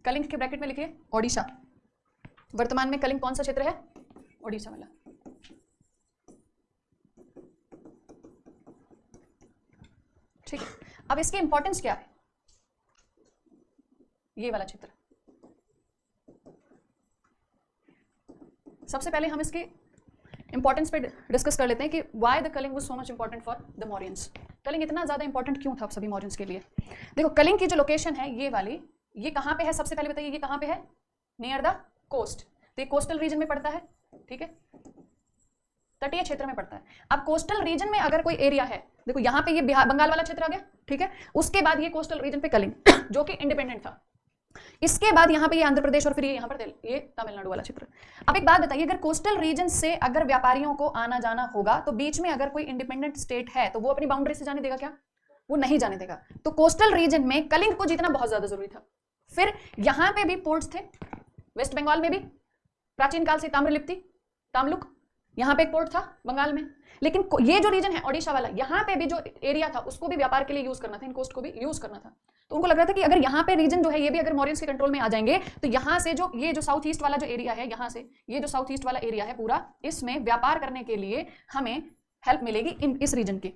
कलिंग के ब्रैकेट में लिखिए ओडिशा। वर्तमान में कलिंग कौन सा क्षेत्र है? ओडिशा वाला। ठीक है, अब इसकी इंपॉर्टेंस क्या है? ये वाला क्षेत्र। सबसे पहले हम इसकी इंपॉर्टेंस पे डिस्कस कर लेते हैं कि why the Kalinga was so much important for the Mauryans. Kalinga इतना ज्यादा इंपॉर्टेंट क्यों था सभी मौर्यंस के लिए? देखो, कलिंग की जो लोकेशन है ये वाली, ये कहां पे है? सबसे पहले बताइए, ये कहां पे है? Near the coast. तो ये कोस्टल रीजन में पड़ता है, ठीक है, तटीय क्षेत्र में पड़ता है। अब कोस्टल रीजन में अगर कोई एरिया है, देखो यहाँ पे ये बिहार बंगाल वाला क्षेत्र आ गया, ठीक है, उसके बाद ये कोस्टल रीजन पे कलिंग जो कि इंडिपेंडेंट था, इसके बाद यहाँ पे ये आंध्र प्रदेश और फिर ये यहाँ पर ये तमिलनाडु वाला क्षेत्र। अब एक बात बताइए, अगर कोस्टल रीजन से अगर व्यापारियों को आना जाना होगा तो बीच में अगर कोई इंडिपेंडेंट स्टेट है तो वो अपनी बाउंड्री से जाने देगा क्या? वो नहीं जाने देगा। तो कोस्टल रीजन में कलिंग को जीतना बहुत ज्यादा जरूरी था। फिर यहाँ पे भी पोर्ट्स थे, वेस्ट बंगाल में भी प्राचीन काल से ताम्रलिप्ति, तामलुक, यहाँ पे एक पोर्ट था बंगाल में। लेकिन ये जो रीजन है ओडिशा वाला, यहाँ पे भी जो एरिया था उसको भी व्यापार के लिए यूज करना था, इन कोस्ट को भी यूज करना था। तो उनको लग रहा था कि अगर यहाँ पे रीजन जो है ये भी अगर मौर्यंस के कंट्रोल में आ जाएंगे तो यहाँ से जो ये जो साउथ ईस्ट वाला जो एरिया है, यहाँ से ये जो साउथ ईस्ट वाला एरिया है पूरा, इसमें व्यापार करने के लिए हमें हेल्प मिलेगी इस रीजन की।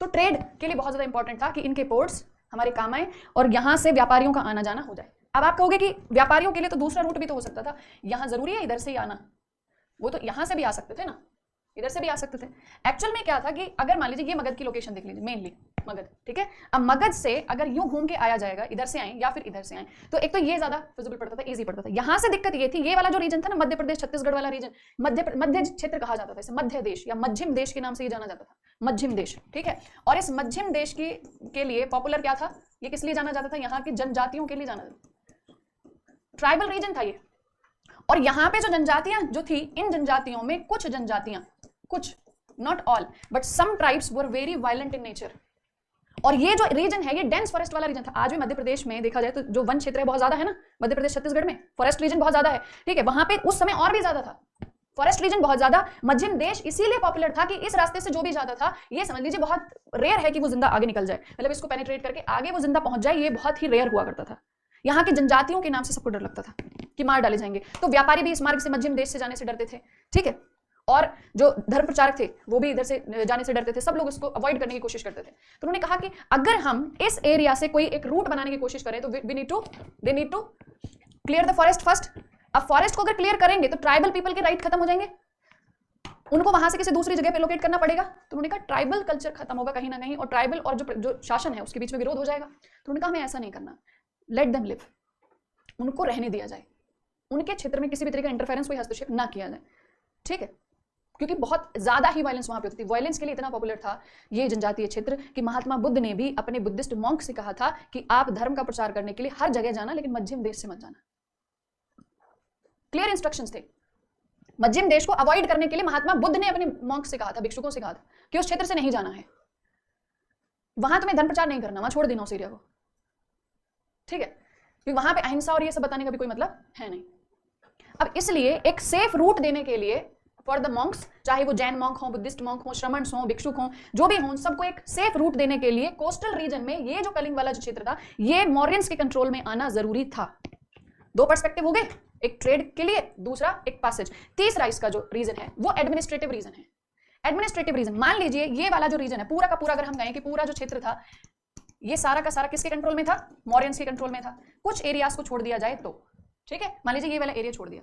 तो ट्रेड के लिए बहुत ज्यादा इंपॉर्टेंट था कि इनके पोर्ट्स हमारे काम आए और यहाँ से व्यापारियों का आना जाना हो जाए। अब आप कहोगे कि व्यापारियों के लिए तो दूसरा रूट भी तो हो सकता था, यहाँ जरूरी है इधर से ही आना? वो तो यहाँ से भी आ सकते थे ना, इधर से भी आ सकते थे। एक्चुअल में क्या था कि अगर मान लीजिए ये मगध की लोकेशन देख लीजिए, मेनली मगध, ठीक है, अब मगध से अगर यूं घूम के आया जाएगा, इधर से आए या फिर इधर से आए, तो एक तो ये ज्यादा फिजिबल पड़ता था, इजी पड़ता था। यहाँ से दिक्कत ये थी, ये वाला जो रीजन था ना, मध्य प्रदेश छत्तीसगढ़ वाला रीजन, मध्य क्षेत्र कहा जाता था इसे, मध्य देश या मध्यम देश के नाम से ये जाना जाता था, मध्यम देश, ठीक है। और इस मध्यम देश के लिए पॉपुलर क्या था, ये किस लिए जाना जाता था? यहाँ की जनजातियों के लिए जाना जाता था, ट्राइबल रीजन था ये। और यहाँ पे जो जनजातियां जो थी, इन जनजातियों में कुछ जनजातियां, कुछ, not all but some tribes were very violent in nature. और ये जो रीजन है ये डेंस फॉरेस्ट वाला रीजन था। आज भी मध्य प्रदेश में देखा जाए तो जो वन क्षेत्र है बहुत ज्यादा है ना, मध्य प्रदेश छत्तीसगढ़ में फॉरेस्ट रीजन बहुत ज्यादा है, ठीक है, वहां पे उस समय और भी ज्यादा था, फॉरेस्ट रीजन बहुत ज्यादा। मध्यम देश इसीलिए पॉपुलर था कि इस रास्ते से जो भी ज्यादा था, ये समझ लीजिए बहुत रेयर है कि वो जिंदा आगे निकल जाए, मतलब इसको पेनिट्रेट करके आगे वो जिंदा पहुंच जाए, ये बहुत ही रेयर हुआ करता था। यहाँ की जनजातियों के नाम से सबको डर लगता था कि मार डाले जाएंगे, तो व्यापारी भी इस मार्ग से मध्यम देश से जाने से डरते थे, ठीक है। और जो धर्म प्रचारक थे वो भी इधर से जाने से डरते थे, सब लोग इसको अवॉइड करने की कोशिश करते थे। तो उन्होंने कहा कि अगर हम इस एरिया से कोई एक रूट बनाने की कोशिश करें तो they need to clear the forest first. अब फॉरेस्ट को अगर क्लियर करेंगे तो ट्राइबल पीपल के राइट खत्म हो जाएंगे, उनको वहां से किसी दूसरी जगह पे लोकेट करना पड़ेगा। तो उन्होंने कहा ट्राइबल कल्चर खत्म होगा कहीं ना कहीं, और ट्राइबल और जो शासन है उसके बीच में विरोध हो जाएगा। तो उन्होंने कहा हमें ऐसा नहीं करना, लेट देम लिव, उनको रहने दिया जाए, उनके क्षेत्र में किसी भी तरह का इंटरफेरेंस, कोई हस्तक्षेप ना किया जाए, ठीक है। क्योंकि बहुत ज्यादा ही वायलेंस वहां पे होती थी। वायलेंस के लिए इतना पॉपुलर था ये जनजातीय क्षेत्र कि महात्मा बुद्ध ने भी अपने बुद्धिस्ट मॉन्क से कहा था कि आप धर्म का प्रचार करने के लिए हर जगह जाना, लेकिन मध्यम देश से मत जाना। क्लियर इंस्ट्रक्शंस थे। मध्यम देश को अवॉइड करने के लिए महात्मा बुद्ध ने अपने मॉन्क से कहा था, भिक्षुकों से कहा था कि उस क्षेत्र से नहीं जाना है, वहां तुम्हें धर्म प्रचार नहीं करना, वहां छोड़ देना उस एरिया को, ठीक है, क्योंकि वहां पे अहिंसा और ये सब बताने का भी कोई मतलब है नहीं। अब इसलिए एक सेफ रूट देने के लिए फॉर द मॉन्क्स, चाहे वो जैन मॉन्क हो, बुद्धिस्ट मॉन्क हो, श्रमण्स हो, भिक्षुक हो, जो भी हो, सबको एक सेफ रूट देने के लिए कोस्टल रीजन में ये जो कलिंग वाला जो क्षेत्र था ये मौर्यंस के कंट्रोल में आना जरूरी था। दो पर्सपेक्टिव हो गए, एक ट्रेड के लिए, दूसरा एक पैसेज। तीसरा इसका जो रीजन है वो एडमिनिस्ट्रेटिव रीजन है। एडमिनिस्ट्रेटिव रीजन, मान लीजिए ये वाला जो रीजन है पूरा का पूरा, अगर हम कहें कि पूरा जो क्षेत्र था ये सारा का सारा किसके कंट्रोल में था? मौर्यंस के कंट्रोल में था। कुछ एरियाज को छोड़ दिया जाए तो, ठीक है, मान लीजिए ये वाला एरिया छोड़ दिया,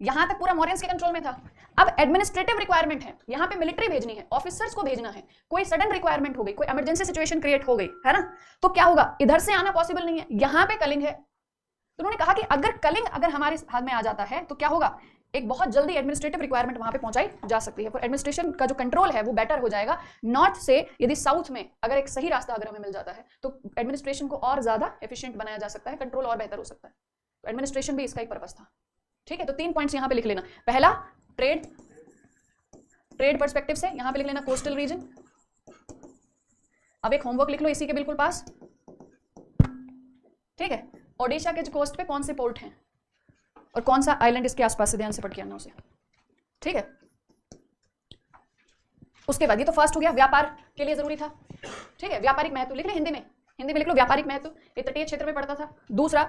यहां तक पूरा मौर्यंस के कंट्रोल में था। अब एडमिनिस्ट्रेटिव रिक्वायरमेंट है, यहां पे मिलिट्री भेजनी है, ऑफिसर्स को भेजना है, कोई सडन रिक्वायरमेंट हो गई, कोई इमरजेंसी सिचुएशन क्रिएट हो गई है ना, तो क्या होगा? इधर से आना पॉसिबल नहीं है, यहां पे कलिंग है। तो उन्होंने कहा कि अगर कलिंग अगर हमारे हाथ में आ जाता है तो क्या होगा? एक बहुत जल्दी एडमिनिस्ट्रेटिव रिक्वायरमेंट वहां पे पहुंचाई जा सकती है, और एडमिनिस्ट्रेशन का जो कंट्रोल है वो बेटर हो जाएगा। नॉर्थ से यदि साउथ में अगर एक सही रास्ता अगर हमें मिल जाता है तो एडमिनिस्ट्रेशन को और ज्यादा एफिशिएंट बनाया जा सकता है, कंट्रोल और बेहतर हो सकता है। तो एडमिनिस्ट्रेशन भी इसका एक पर्पस था, ठीक है। तो 3 पॉइंट्स यहां पे लिख लेना। पहला ट्रेड पर्सपेक्टिव से यहां पे लिख लेना कोस्टल रीजन। अब एक होमवर्क लिख लो इसी के बिल्कुल पास, ठीक है। ओडिशा के कोस्ट पे कौन से पोर्ट हैं और कौन सा आइलैंड इसके आसपास से, ध्यान से पढ़ के आना उसे, ठीक है। उसके बाद ये तो फर्स्ट हो गया, व्यापार के लिए जरूरी था, ठीक है। व्यापारिक महत्व लिख ले हिंदी में लिख लो, व्यापारिक महत्व, ये तटीय क्षेत्र में पड़ता था। दूसरा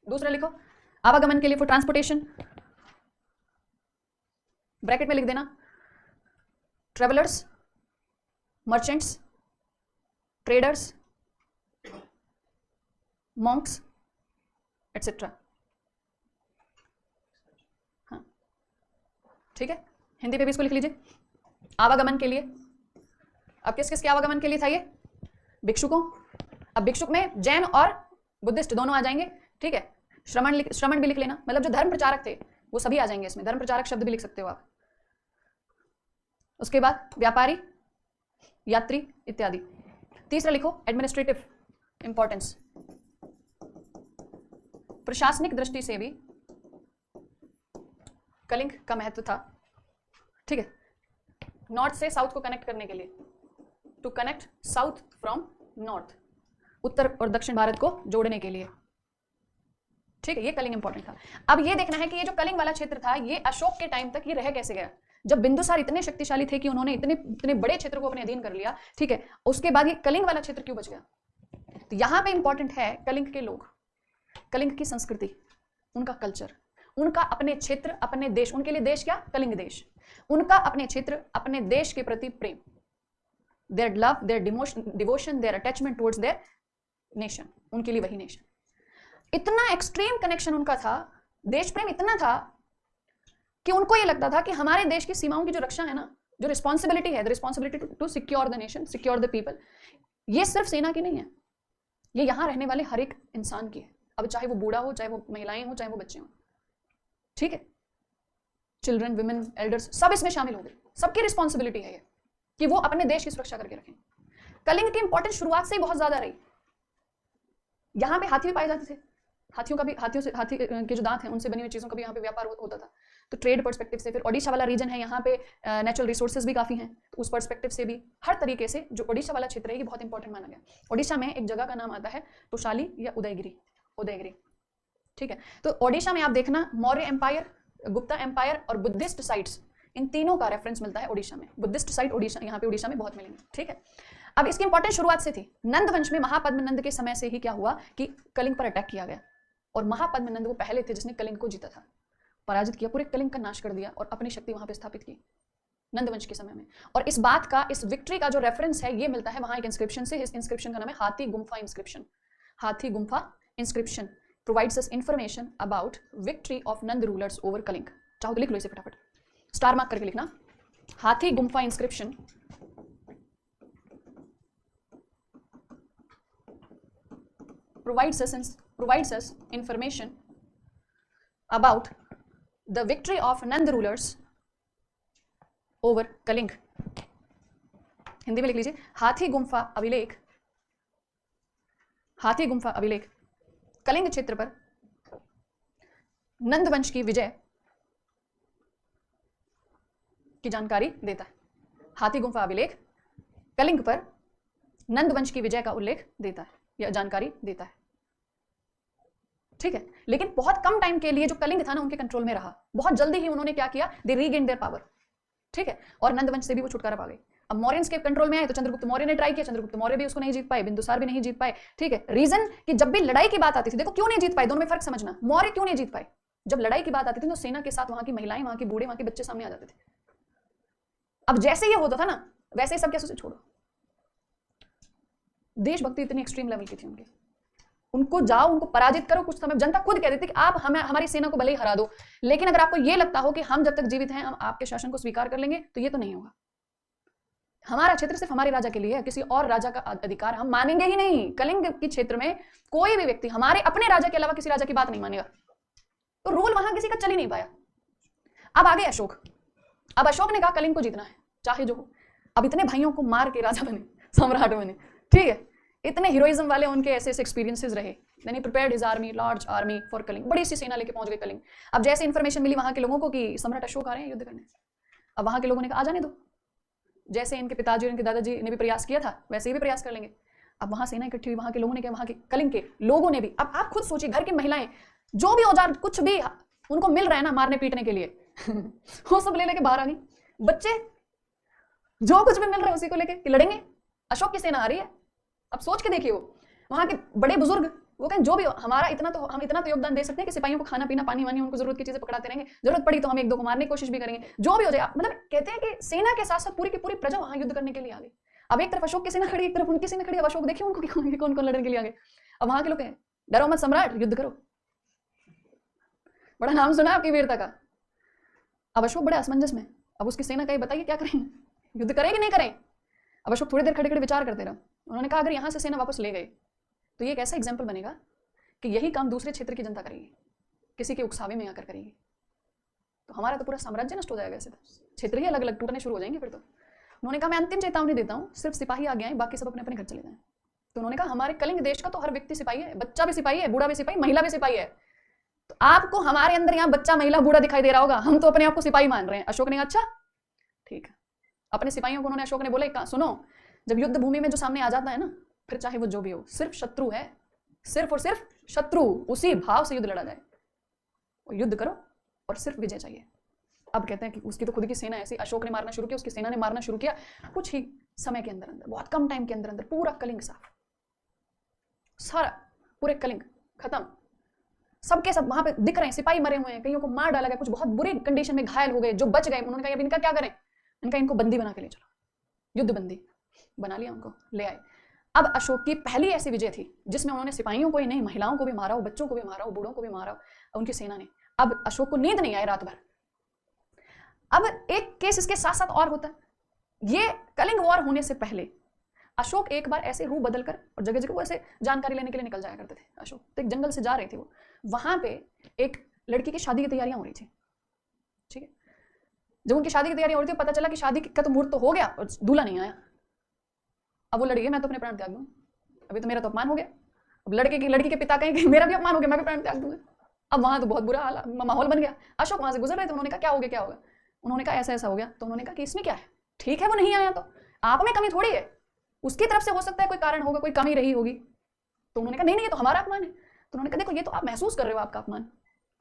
दूसरा लिखो आवागमन के लिए, फॉर ट्रांसपोर्टेशन, ब्रैकेट में लिख देना travellers, merchants, traders, Monks etcetera. हाँ ठीक है, हिंदी पे भी इसको लिख लीजिए आवागमन के लिए। अब किस किस के आवागमन के लिए था ये? भिक्षुकों। अब भिक्षुक में जैन और बुद्धिस्ट दोनों आ जाएंगे, ठीक है। श्रमण भी लिख लेना, मतलब जो धर्म प्रचारक थे वो सभी आ जाएंगे इसमें, धर्म प्रचारक शब्द भी लिख सकते हो आप। उसके बाद व्यापारी, यात्री इत्यादि। तीसरा लिखो एडमिनिस्ट्रेटिव इंपॉर्टेंस, प्रशासनिक दृष्टि से भी कलिंग का महत्व था, ठीक है। नॉर्थ से साउथ को कनेक्ट करने के लिए, to connect south from north, उत्तर और दक्षिण भारत को जोड़ने के लिए, ठीक है। ये कलिंग इंपॉर्टेंट था। अब ये देखना है कि ये जो कलिंग वाला क्षेत्र था ये अशोक के टाइम तक ये रह कैसे गया, जब बिंदुसार इतने शक्तिशाली थे कि उन्होंने इतने बड़े क्षेत्र को अपने अधीन कर लिया, ठीक है। उसके बाद ये कलिंग वाला क्षेत्र क्यों बच गया? तो यहां पे इंपॉर्टेंट है कलिंग के लोग, कलिंग की संस्कृति, उनका कल्चर, उनका अपने क्षेत्र, अपने देश, उनके लिए देश क्या? कलिंग देश। उनका अपने क्षेत्र, अपने देश के प्रति प्रेम, their love, their devotion, their attachment towards their nation, उनके लिए वही नेशन। इतना एक्सट्रीम कनेक्शन उनका था, देश प्रेम इतना था कि उनको ये लगता था कि हमारे देश की सीमाओं की जो रक्षा है ना, जो रिस्पॉन्सिबिलिटी है, the responsibility to secure the nation, secure the people, ये सिर्फ सेना की नहीं है, ये यहां रहने वाले हर एक इंसान की है। अब चाहे वो बूढ़ा हो, चाहे वो महिलाएं हो, चाहे वो बच्चे हो, ठीक है। चिल्ड्रन, विमेन, एल्डर्स सब इसमें शामिल हो गए, सबकी रिस्पॉन्सिबिलिटी है ये कि वो अपने देश की सुरक्षा करके रखें। कलिंग की इंपॉर्टेंस शुरुआत से ही बहुत ज्यादा रही। यहाँ पे हाथी भी पाए जाते थे, हाथियों के जो दांत हैं उनसे बनी हुई चीजों का भी यहाँ पे व्यापार होता था। तो ट्रेड पर्सपेक्टिव से, फिर ओडिशा वाला रीजन है, यहाँ पे नेचुरल रिसोर्सेज भी काफी हैं, तो उस पर्सपेक्टिव से भी हर तरीके से जो ओडिशा वाला क्षेत्र है ये बहुत इंपॉर्टेंट माना गया। ओडिशा में एक जगह का नाम आता है तोशाली या उदयगिरी, ठीक है। तो ओडिशा में आप देखना मौर्य एम्पायर, गुप्ता एम्पायर और बुद्धिस्ट साइट्स, इन तीनों का रेफरेंस मिलता है ओडिशा में। बुद्धिस्ट साइट ओडिशा, यहाँ पे ओडिशा में बहुत मिलेंगे, ठीक है। अब इसकी इंपॉर्टेंस शुरुआत से थी। नंद वंश में महापद्म नंद के समय से ही क्या हुआ कि कलिंग पर अटैक किया गया, और महापद्म नंद वो पहले थे जिसने कलिंग को जीता था, पराजित किया, पूरे कलिंग का नाश कर दिया और अपनी शक्ति वहां पे स्थापित की नंद वंश के समय में। और इस बात का, इस विक्ट्री का जो रेफरेंस है ये मिलता है वहां एक इंस्क्रिप्शन से। इस इंस्क्रिप्शन का नाम है हाथी गुम्फा इंस्क्रिप्शन। हाथी Gumpha inscription provides us information about victory of Nand rulers over Kaling। चाहो तो लिख लो इसे फटाफट, स्टार मार्क करके लिखना, हाथी Gumpha inscription provides us information about the victory of Nand rulers over Kaling। Hindi में लिख लीजिए हाथी गुम्फा अभिलेख कलिंग क्षेत्र पर नंद वंश की विजय की जानकारी देता है। हाथी गुम्फा अभिलेख कलिंग पर नंद वंश की विजय का उल्लेख देता है या जानकारी देता है, ठीक है। लेकिन बहुत कम टाइम के लिए जो कलिंग था ना उनके कंट्रोल में रहा, बहुत जल्दी ही उन्होंने क्या किया, दे रीगेन देयर पावर, ठीक है। और नंद वंश से भी वो छुटकारा पा गए। अब मौर्यंस के कंट्रोल में आए तो चंद्रगुप्त मौर्य ने ट्राई किया, चंद्रगुप्त मौर्य भी उसको नहीं जीत पाए, बिंदुसार भी नहीं जीत पाए, ठीक है। रीजन कि जब भी लड़ाई की बात आती थी, देखो क्यों नहीं जीत पाए, दोनों में फर्क समझना। मौर्य क्यों नहीं जीत पाए, जब लड़ाई की बात आती थी तो सेना के साथ वहां की महिलाएं, वहां के बूढ़े, वहां के बच्चे सामने आ जाते थे। अब जैसे ये होता था ना वैसे ही सब क्या सोचे, छोड़ो, देशभक्ति इतनी एक्सट्रीम लेवल की थी उनकी, उनको जाओ, उनको पराजित करो। कुछ समय जनता खुद कहती थी कि आप हमारी सेना को भले ही हरा दो, लेकिन अगर आपको ये लगता हो कि हम जब तक जीवित हैं हम आपके शासन को स्वीकार कर लेंगे, तो ये तो नहीं होगा। हमारा क्षेत्र सिर्फ हमारे राजा के लिए है, किसी और राजा का अधिकार हम मानेंगे ही नहीं। कलिंग के क्षेत्र में कोई भी व्यक्ति हमारे अपने राजा के अलावा किसी राजा की बात नहीं मानेगा, तो रूल वहां किसी का चल ही नहीं पाया। अब आगे अशोक, अब अशोक ने कहा कलिंग को जीतना है चाहे जो हो। अब इतने भाइयों को मार के राजा बने, सम्राट बने, ठीक है। इतने हीरोइज्म वाले उनके ऐसे एक्सपीरियंसेस रहे। Then he prepared his army, large army for Kalinga, बड़ी सी सेना लेके पहुंच गए कलिंग। अब जैसे इन्फॉर्मेशन मिली वहां के लोगों को कि सम्राट अशोक आ रहे हैं युद्ध करने, अब वहां के लोगों ने कहा आ जाने दो, जैसे इनके पिताजी और इनके दादाजी ने भी प्रयास किया था वैसे ही भी प्रयास कर लेंगे। अब वहां सेना इकट्ठी हुई, वहां के लोगों ने क्या, वहां के कलिंग के लोगों ने भी। अब आप खुद सोचिए, घर की महिलाएं जो भी औजार कुछ भी उनको मिल रहा है ना मारने पीटने के लिए वो सब ले लेके बाहर आ गई। बच्चे जो कुछ भी मिल रहा है उसी को लेके कि लड़ेंगे, अशोक की सेना आ रही है। अब सोच के देखिए, वो वहां के बड़े बुजुर्ग वो कहें जो भी हो, हमारा इतना तो हम इतना तो योगदान दे सकते हैं कि सिपाहियों को खाना पीना पानी वानी उनको जरूरत की चीजें पकड़ाते रहेंगे, जरूरत पड़ी तो हम एक दो को मारने की कोशिश भी करेंगे, जो भी हो जाए। मतलब कहते हैं कि सेना के साथ साथ पूरी की पूरी प्रजा वहां युद्ध करने के लिए आ गई। अब एक तरफ अशोक की सेना खड़ी, एक तरफ उनकी सेना खड़ी। अब अशोक देखिए उनको कौन कौन लड़ने के लिए आ गए। अब वहां के लोग कहें डरो मत सम्राट, युद्ध करो। बड़ा नाम सुना आपकी वीरता का। अब अशोक बड़े असमंजस में, अब उसकी सेना कहे बताइए क्या करें, युद्ध करें कि नहीं करें। अब अशोक थोड़ी देर खड़े खड़े विचार करते रहे। उन्होंने कहा अगर यहाँ से सेना वापस ले गए तो ये एक ऐसा एग्जाम्पल बनेगा कि यही काम दूसरे क्षेत्र की जनता करेगी, किसी के उकसावे में आकर करेगी, तो हमारा तो पूरा साम्राज्य नष्ट हो जाएगा। ऐसे तो क्षेत्र ही अलग अलग टूटने शुरू हो जाएंगे फिर तो। उन्होंने कहा मैं अंतिम चेतावनी देता हूँ, सिर्फ सिपाही आगे आए, बाकी सब अपने अपने घर चले जाएं। तो उन्होंने कहा हमारे कलिंग देश का तो हर व्यक्ति सिपाही है, बच्चा भी सिपाही है, बूढ़ा भी सिपाही, महिला भी सिपाही है। तो आपको हमारे अंदर यहाँ बच्चा महिला बूढ़ा दिखाई दे रहा होगा, हम तो अपने आप को सिपाही मान रहे हैं। अशोक ने कहा अच्छा ठीक है। अपने सिपाहियों को उन्होंने, अशोक ने बोला सुनो, जब युद्ध भूमि में जो सामने आ जाता है ना, फिर चाहे वो जो भी हो, सिर्फ शत्रु है, सिर्फ और सिर्फ शत्रु, उसी भाव से युद्ध लड़ा जाए। वो युद्ध करो और सिर्फ विजय चाहिए। अब कहते हैं कि उसकी तो खुद की सेना ऐसी, अशोक ने मारना शुरू किया, उसकी सेना ने मारना शुरू किया, कुछ ही समय के अंदर अंदर, बहुत कम टाइम के अंदर अंदर पूरा कलिंग साफ, सारा पूरे कलिंग खत्म। सबके सब वहां पे दिख रहे हैं, सिपाही मरे हुए हैं, कईयों को मार डाला गया, कुछ बहुत बुरी कंडीशन में घायल हो गए, जो बच गए उन्होंने कहा अब इनका क्या करें, इनको बंदी बना के ले चलो। युद्ध बंदी बना लिया, उनको ले आए। अब अशोक की पहली ऐसी विजय थी जिसमें उन्होंने सिपाहियों को ही नहीं, महिलाओं को भी मारा हो, बच्चों को भी मारा हो, बूढ़ों को भी मारा हो, उनकी सेना ने। अब अशोक को नींद नहीं आई रात भर। अब एक केस इसके साथ साथ और होता है, ये कलिंग वॉर होने से पहले अशोक एक बार ऐसे रूप बदलकर और जगह जगह वो ऐसे जानकारी लेने के लिए निकल जाया करते थे। अशोक तो एक जंगल से जा रहे थे, वो वहां पे एक लड़की की शादी की तैयारियां हो रही थी, ठीक है। जब उनकी शादी की तैयारी हो रही थी, पता चला कि शादी का तो मुहूर्त तो हो गया और दूल्हा नहीं आया। अब वो लड़की मैं तो अपने प्राण त्याग दूँ, अभी तो मेरा तो अपमान हो गया। अब लड़की के पिता कहें कि मेरा भी अपमान हो गया, मैं भी प्राण त्याग दूंगा। अब वहां तो बहुत बुरा माहौल बन गया। अशोक वहां से गुजर रहे थे, उन्होंने कहा क्या हो गया क्या होगा। उन्होंने कहा ऐसा ऐसा हो गया। तो उन्होंने कहा कि इसमें क्या है, ठीक है वो नहीं आया तो आप में कमी थोड़ी है, उसकी तरफ से हो सकता है कोई कारण होगा, कोई कमी रही होगी। तो उन्होंने कहा नहीं नहीं ये तो हमारा अपमान है। तो उन्होंने कहा देखो ये तो आप महसूस कर रहे हो, आपका अपमान,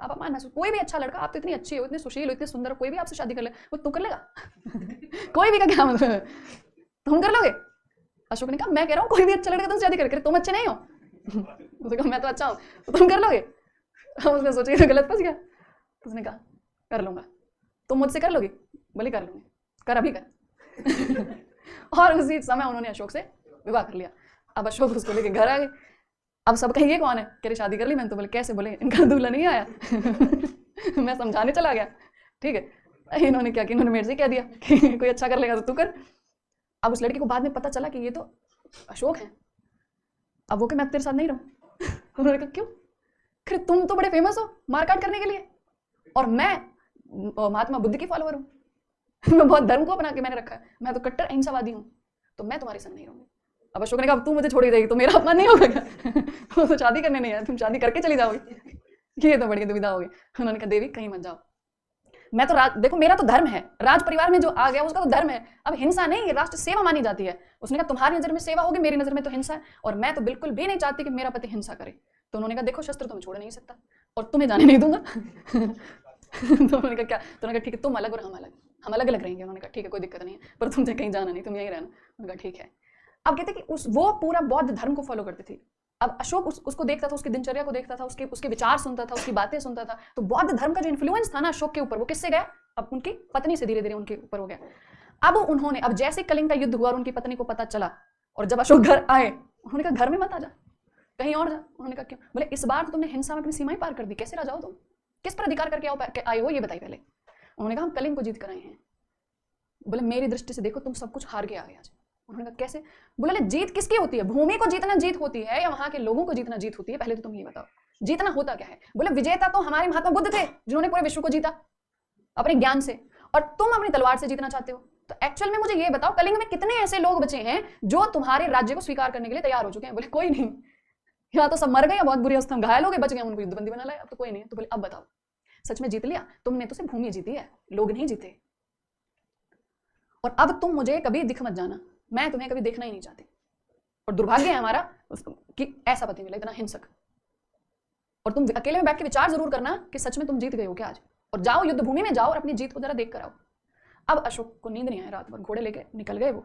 आप अपमान महसूस, कोई भी अच्छा लड़का, आप तो इतनी अच्छी हो, इतनी सुशील हो, इतनी सुंदर हो, कोई भी आपसे शादी कर ले, वो तू कर लेगा कोई भी का क्या मतलब, तुम कर लोगे। अशोक ने कहा मैं कह रहा हूँ कोई भी अच्छा लड़का तुमसे शादी कर, तुम अच्छे नहीं हो उसने कहा मैं तो अच्छा हूँ, तो तुम कर लोगे। उसने सोचा तो गलत फंस गया। उसने कहा कर लूंगा, तुम मुझसे कर लोगी, बोले कर लूंगी, कर अभी कर और उसी समय उन्होंने अशोक से विवाह कर लिया। अब अशोक उसको लेके घर आ गए। अब सब कहेंगे ये कौन है, कह रहे शादी कर ली मैंने। तो बोले कैसे, बोले इनका दूल्हा नहीं आया मैं समझाने चला गया, ठीक है। इन्होंने क्या किया, इन्होंने मेरे से कह दिया कि कोई अच्छा कर लेगा तो तू कर। अब उस लड़की को बाद में पता चला कि ये तो अशोक है। अब वो कि मैं तेरे साथ नहीं रहूं उन्होंने कहा क्यों, फिर तुम तो बड़े फेमस हो मारकाट करने के लिए, और मैं महात्मा बुद्ध की फॉलोअर हूँ मैं बहुत धर्म को अपना के मैंने रखा है, मैं तो कट्टर अहिंसावादी हूँ, तो मैं तुम्हारे संग नहीं रहूंगी। अब अशोक ने कहा तू मुझे छोड़ी देगी तो मेरा अपमान नहीं होगा क्या वो तो शादी करने नहीं है, तुम शादी करके चली जाओगी, ये तो बड़ी दुविधा होगी। उन्होंने कहा देवी कहीं मत जाओ, मैं तो देखो मेरा तो धर्म है, राज परिवार में जो आ गया उसका तो धर्म है, अब हिंसा नहीं, राष्ट्र सेवा मानी जाती है। उसने कहा तुम्हारी नजर में सेवा होगी, मेरी नजर में तो हिंसा है, और मैं तो बिल्कुल भी नहीं चाहती कि मेरा पति हिंसा करे। तो उन्होंने कहा देखो शस्त्र तो मैं छोड़ नहीं सकता और तुम्हें जाने नहीं दूंगा तो उन्होंने कहा क्या, तो उन्होंने कहा ठीक है तुम अलग और हम अलग अलग रहेंगे। उन्होंने कहा ठीक है कोई दिक्कत नहीं है, पर तुमसे कहीं जाना नहीं, तुम यहीं रहना। उन्होंने कहा ठीक है। अब कहते कि वो पूरा बौद्ध धर्म को फॉलो करती थी। अब अशोक उसको देखता था, उसकी दिनचर्या को देखता था, उसके विचार सुनता था, उसकी बातें सुनता था। तो बौद्ध धर्म का जो इन्फ्लुएंस था ना अशोक के ऊपर, वो किससे गया, अब उनकी पत्नी से धीरे धीरे उनके ऊपर हो गया। अब उन्होंने, अब जैसे कलिंग का युद्ध हुआ और उनकी पत्नी को पता चला, और जब अशोक घर आए उन्होंने कहा घर में मत आ जा, कहीं और जा। उन्होंने कहा क्यों, बोले इस बार तो तुमने हिंसा में अपनी सीमाएं पार कर दी, कैसे राजा हो तुम, किस पर अधिकार करके आए हो ये बताइए पहले। उन्होंने कहा हम कलिंग को जीत कर आए हैं। बोले मेरी दृष्टि से देखो तुम सब कुछ हार के आ गए आज। उन्होंने कहा कैसे, बोले जीत किसकी होती है, भूमि को जीतना जीत होती है या वहां के लोगों को जीतना जीत होती है, पहले तो तुम ये बताओ जीतना होता क्या है। बोले विजेता तो हमारे महात्मा बुद्ध थे जिन्होंने पूरे विश्व को जीता अपने ज्ञान से, और तुम अपनी तलवार से जीतना चाहते हो। तो एक्चुअल में मुझे ये बताओ कलिंग में कितने ऐसे लोग बचे हैं जो तुम्हारे राज्य को स्वीकार करने के लिए तैयार हो चुके हैं। बोले कोई नहीं, या तो सब मर गए या बहुत बुरी अवस्था में घायल हो गए, बच गए, उनको युद्धबंदी बना लाया, अब तो कोई नहीं है। तो बोले अब बताओ सच में जीत लिया तुमने, तो सिर्फ भूमि जीती है, लोग नहीं जीते, और अब तुम मुझे कभी दिख मत जाना, मैं तुम्हें कभी देखना ही नहीं चाहती, और दुर्भाग्य है हमारा कि ऐसा पति मिला इतना हिंसक, और तुम अकेले में बैठ के विचार जरूर करना कि सच में तुम जीत गए हो क्या आज, और जाओ युद्ध भूमि में जाओ और अपनी जीत को जरा देख कर आओ। अब अशोक को नींद नहीं आया, रात भर घोड़े लेके निकल गए वो,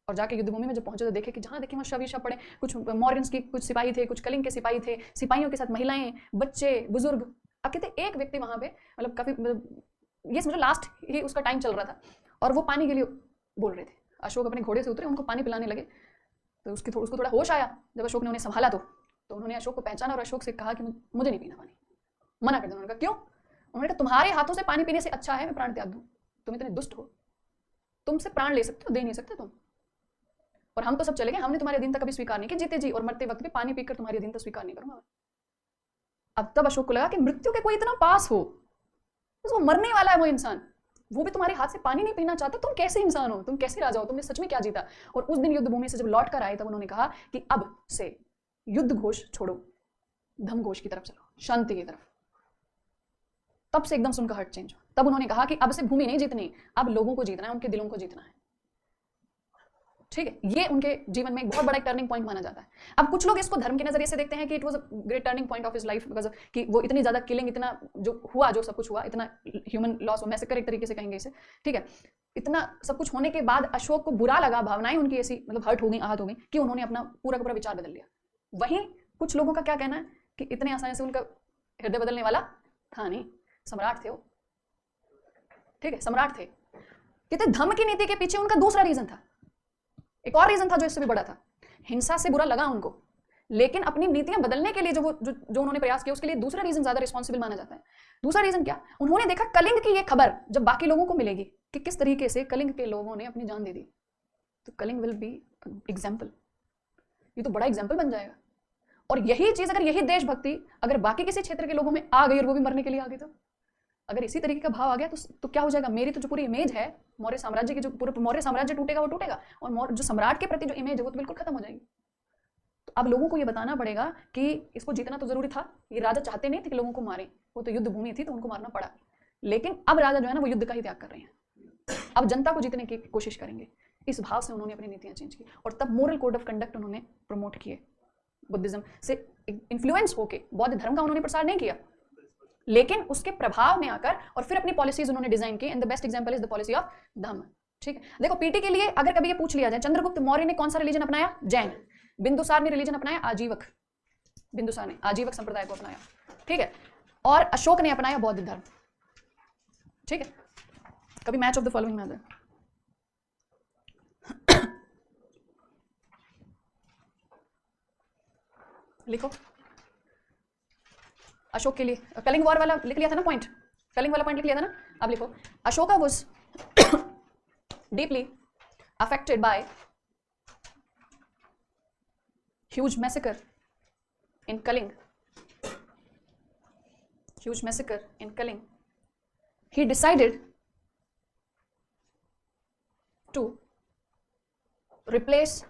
और जाके युद्ध भूमि में जब पहुंचे तो देखे कि जहाँ देखे वहाँ शव ही शव पड़े, कुछ मॉरियंस की कुछ सिपाही थे, कुछ कलिंग के सिपाही थे, सिपाहियों के साथ महिलाएं, बच्चे, बुजुर्ग। अब कहते एक व्यक्ति वहाँ पे मतलब काफी ये समझो लास्ट ही उसका टाइम चल रहा था और वो पानी के लिए बोल रहे थे। अशोक अपने घोड़े से उतरे, उनको पानी पिलाने लगे, तो उसको थोड़ा होश आया जब अशोक ने उन्हें संभाला तो उन्होंने अशोक को पहचाना और अशोक से कहा कि मुझे नहीं पीना पानी, मना कर दिया। उन्होंने कहा क्यों? उन्होंने कहा तुम्हारे हाथों से पानी पीने से अच्छा है मैं प्राण त्याग दूं, तुम इतने दुष्ट हो, तुमसे प्राण ले सकते हो, दे नहीं सकते तुम, और हम तो सब चले गए, हमने तुम्हारे अधीनता कभी स्वीकार नहीं की, जीते जी और मरते वक्त भी पानी पीकर तुम्हारी अधीनता स्वीकार नहीं करूंगा। अब तब अशोक को लगा कि मृत्यु के कोई इतना पास हो, वो मरने वाला है वो इंसान, वो भी तुम्हारे हाथ से पानी नहीं पीना चाहता, तुम कैसे इंसान हो, तुम कैसे राजा हो, तुमने सच में क्या जीता। और उस दिन युद्ध भूमि से जब लौट कर आए तब उन्होंने कहा कि अब से युद्ध घोष छोड़ो, धम घोष की तरफ चलो, शांति की तरफ। तब से एकदम से उनका हार्ट चेंज हुआ। तब उन्होंने कहा कि अब से भूमि नहीं जीतनी, अब लोगों को जीतना है, उनके दिलों को जीतना है। ठीक है, ये उनके जीवन में एक बहुत बड़ा टर्निंग पॉइंट माना जाता है। अब कुछ लोग इसको धर्म के नजरिए से देखते हैं कि it was a great turning point of his life, because कि वो इतनी ज्यादा किलिंग, इतना जो हुआ, जो सब कुछ हुआ, इतना ह्यूमन लॉस, मैसेकर एक तरीके से कहेंगे इसे, ठीक है, इतना सब कुछ होने के बाद अशोक को बुरा लगा, भावनाएं उनकी ऐसी मतलब हर्ट हो गई, आहत हो गई कि उन्होंने अपना पूरा का पूरा विचार बदल लिया। वहीं कुछ लोगों का क्या कहना है कि इतने आसानी से उनका हृदय बदलने वाला था नहीं, सम्राट थे वो, ठीक है, सम्राट थे। कहते धर्म की नीति के पीछे उनका दूसरा रीजन था, एक और रीजन था जो इससे भी बड़ा था। हिंसा से बुरा लगा उनको, लेकिन अपनी नीतियां बदलने के लिए जो उन्होंने प्रयास किया, उसके लिए दूसरा रीजन ज्यादा रिस्पॉन्सिबल माना जाता है। दूसरा रीजन क्या? उन्होंने देखा कलिंग की ये खबर जब बाकी लोगों को मिलेगी कि किस तरीके से कलिंग के लोगों ने अपनी जान दे दी, तो कलिंग विल बी एग्जाम्पल, ये तो बड़ा एग्जाम्पल बन जाएगा। और यही चीज अगर यही देशभक्ति अगर बाकी किसी क्षेत्र के लोगों में आ गई और वो भी मरने के लिए आ गई, तो अगर इसी तरीके का भाव आ गया तो क्या हो जाएगा? मेरी तो जो पूरी इमेज है मौर्य साम्राज्य की, जो पूरा मौर्य साम्राज्य टूटेगा वो टूटेगा, और जो सम्राट के प्रति जो इमेज है वो तो बिल्कुल खत्म हो जाएगी। तो अब लोगों को ये बताना पड़ेगा कि इसको जीतना तो जरूरी था, ये राजा चाहते नहीं थे कि लोगों को मारे, वो तो युद्ध भूमि थी तो उनको मारना पड़ा, लेकिन अब राजा जो है ना वो युद्ध का ही त्याग कर रहे हैं, अब जनता को जीतने की कोशिश करेंगे। इस भाव से उन्होंने अपनी नीतियां चेंज की और तब मोरल कोड ऑफ कंडक्ट उन्होंने प्रमोट किए। बुद्धिज्म से इन्फ्लुएंस होके बौद्ध धर्म का उन्होंने प्रसार नहीं किया, लेकिन उसके प्रभाव में आकर और फिर अपनी पॉलिसीज उन्होंने डिजाइन की। And the best example is the policy of Dhamma. ठीक है, देखो पीटी के लिए अगर कभी ये पूछ लिया जाए, चंद्रगुप्त मौर्य ने कौन सा रिलीजन अपनाया? जैन। बिंदुसार ने रिलीजन अपनाया आजीवक, बिंदुसार ने आजीवक संप्रदाय को अपनाया, ठीक है, और अशोक ने अपनाया बौद्ध धर्म। ठीक है, कभी मैच ऑफ द फॉलोइंग में आता है। लिखो अशोक के लिए कलिंग वॉर वाला लिख लिया था ना पॉइंट, कलिंग वाला पॉइंट लिख लिया था ना। अब लिखो Ashoka was deeply affected by huge massacre in Kaling. Huge massacre in Kaling. He decided to replace